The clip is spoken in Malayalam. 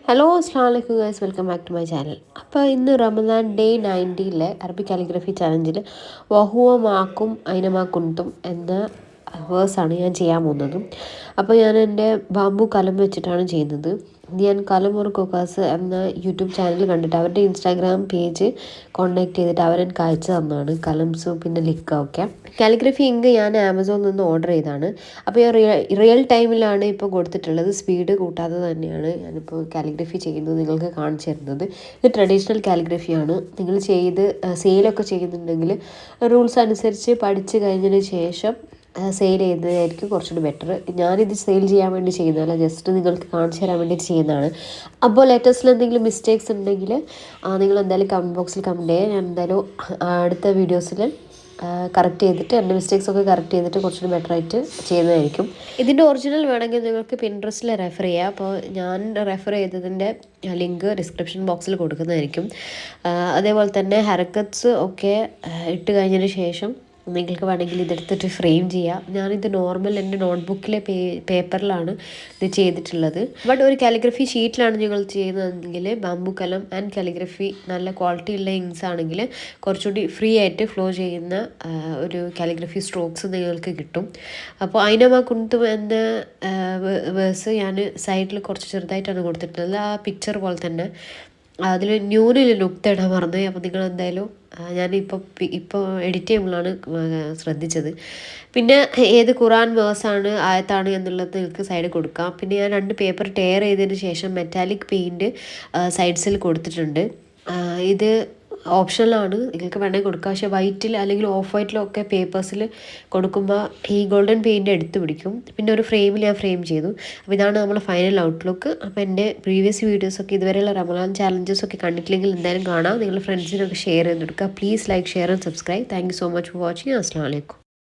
ഹലോ അസ്സാം വലൈക്കും guys, welcome back to my channel. അപ്പോൾ ഇന്ന് റമദാൻ ഡേ 90 അറബിക് കാലിഗ്രഫി ചാലഞ്ചിൽ വഹുവ മാക്കും അയിനമാ കുന്തും എന്ന വേഴ്സാണ് ഞാൻ ചെയ്യാൻ പോകുന്നത്. അപ്പോൾ ഞാൻ എൻ്റെ ബാമ്പു കലം വെച്ചിട്ടാണ് ചെയ്യുന്നത്. ഞാൻ കലം ഒരു കൊക്കാസ് എന്ന യൂട്യൂബ് ചാനൽ കണ്ടിട്ട് അവരുടെ ഇൻസ്റ്റാഗ്രാം പേജ് കോണ്ടാക്ട് ചെയ്തിട്ട് അവരെനിക്ക് അയച്ചു തന്നതാണ് കലംസും പിന്നെ ലിക്ക ഒക്കെ. കാലിഗ്രഫി ഇങ്ക് ഞാൻ ആമസോണിൽ നിന്ന് ഓർഡർ ചെയ്താണ്. അപ്പോൾ ഞാൻ റിയൽ ടൈമിലാണ് ഇപ്പോൾ കൊടുത്തിട്ടുള്ളത്, സ്പീഡ് കൂട്ടാതെ തന്നെയാണ് ഞാനിപ്പോൾ കാലിഗ്രഫി ചെയ്യുന്നത് നിങ്ങൾക്ക് കാണിച്ചു തരുന്നത്. ഇത് ട്രഡീഷണൽ കാലിഗ്രഫിയാണ്. നിങ്ങൾ സെയിലൊക്കെ ചെയ്യുന്നുണ്ടെങ്കിൽ റൂൾസ് അനുസരിച്ച് പഠിച്ചു കഴിഞ്ഞതിന് ശേഷം സെയിൽ ചെയ്യുന്നതായിരിക്കും കുറച്ചുകൂടി ബെറ്റർ. ഞാനിത് സെയിൽ ചെയ്യാൻ വേണ്ടി ചെയ്യുന്നതല്ല, ജസ്റ്റ് നിങ്ങൾക്ക് കാണിച്ചു തരാൻ വേണ്ടിയിട്ട് ചെയ്യുന്നതാണ്. അപ്പോൾ ലെറ്റേഴ്സിൽ എന്തെങ്കിലും മിസ്റ്റേക്സ് ഉണ്ടെങ്കിൽ നിങ്ങൾ എന്തായാലും കമൻറ്റ് ബോക്സിൽ കമൻറ്റ് ചെയ്യുക. ഞാൻ എന്തായാലും അടുത്ത വീഡിയോസിൽ കറക്റ്റ് ചെയ്തിട്ട് എൻ്റെ മിസ്റ്റേക്സ് ഒക്കെ കറക്റ്റ് ചെയ്തിട്ട് കുറച്ചുകൂടി ബെറ്ററായിട്ട് ചെയ്യുന്നതായിരിക്കും. ഇതിൻ്റെ ഒറിജിനൽ വേണമെങ്കിൽ നിങ്ങൾക്ക് പിൻട്രസ്റ്റിൽ റെഫർ ചെയ്യാം. അപ്പോൾ ഞാൻ റെഫർ ചെയ്തതിൻ്റെ ലിങ്ക് ഡിസ്ക്രിപ്ഷൻ ബോക്സിൽ കൊടുക്കുന്നതായിരിക്കും. അതേപോലെ തന്നെ ഹെയർകട്ട്സ് ഒക്കെ ഇട്ട് കഴിഞ്ഞതിന് ശേഷം നിങ്ങൾക്ക് വേണമെങ്കിൽ ഇതെടുത്തിട്ട് ഫ്രെയിം ചെയ്യാം. ഞാനിത് നോർമൽ എൻ്റെ നോട്ട്ബുക്കിലെ പേപ്പറിലാണ് ഇത് ചെയ്തിട്ടുള്ളത്. ബട്ട് ഒരു കാലിഗ്രഫി ഷീറ്റിലാണ് നിങ്ങൾ ചെയ്യുന്നതെങ്കിൽ ബാമ്പു കലം ആൻഡ് കാലിഗ്രഫി നല്ല ക്വാളിറ്റി ഉള്ള ഇങ്ക്സ് ആണെങ്കിൽ കുറച്ചുകൂടി ഫ്രീ ആയിട്ട് ഫ്ലോ ചെയ്യുന്ന ഒരു കാലിഗ്രഫി സ്ട്രോക്സ് നിങ്ങൾക്ക് കിട്ടും. അപ്പോൾ അയിനമാ കുന്തും എന്ന വേഴ്സ് ഞാൻ സൈഡിൽ കുറച്ച് ചെറുതായിട്ടാണ് കൊടുത്തിട്ടുള്ളത്, ആ പിക്ചർ പോലെ തന്നെ. അതിൽ ന്യൂനിൽ ലുക്ക് ഇടാൻ മറന്നു. അപ്പോൾ നിങ്ങൾ എന്തായാലും ഇപ്പോൾ എഡിറ്റ് ചെയ്യുമ്പോഴാണ് ശ്രദ്ധിച്ചത്. പിന്നെ ഏത് ഖുറാൻ വേഴ്സാണ് ആയത്താണ് എന്നുള്ളത് നിങ്ങൾക്ക് സൈഡിൽ കൊടുക്കാം. പിന്നെ ഞാൻ 2 പേപ്പർ ടയർ ചെയ്തതിന് ശേഷം മെറ്റാലിക് പെയിൻറ്റ് സൈഡ്സിൽ കൊടുത്തിട്ടുണ്ട്. ഇത് ഓപ്ഷനിലാണ്, നിങ്ങൾക്ക് വേണമെങ്കിൽ കൊടുക്കാം. പക്ഷേ വൈറ്റിൽ അല്ലെങ്കിൽ ഓഫ് വൈറ്റിലൊക്കെ പേപ്പേഴ്സിൽ കൊടുക്കുമ്പോൾ ഈ ഗോൾഡൻ പെയിൻറ്റ് എടുത്ത് പിടിക്കും. പിന്നെ ഒരു ഫ്രെയിമിൽ ഞാൻ ഫ്രെയിം ചെയ്തു. അപ്പോൾ ഇതാണ് നമ്മുടെ ഫൈനൽ ഔട്ട്ലുക്ക്. അപ്പോൾ എൻ്റെ പ്രീവിയസ് വീഡിയോസൊക്കെ ഇതുവരെയുള്ള റമദാൻ ചാലഞ്ചസൊക്കെ കണ്ടിട്ടില്ലെങ്കിൽ എന്തായാലും കാണാം. നിങ്ങളുടെ ഫ്രണ്ട്സിനൊക്കെ ഷെയർ ചെയ്ത് കൊടുക്കുക. Please like, share and subscribe. Thank you so much for watching. അസ്സലാമു അലൈക്കും.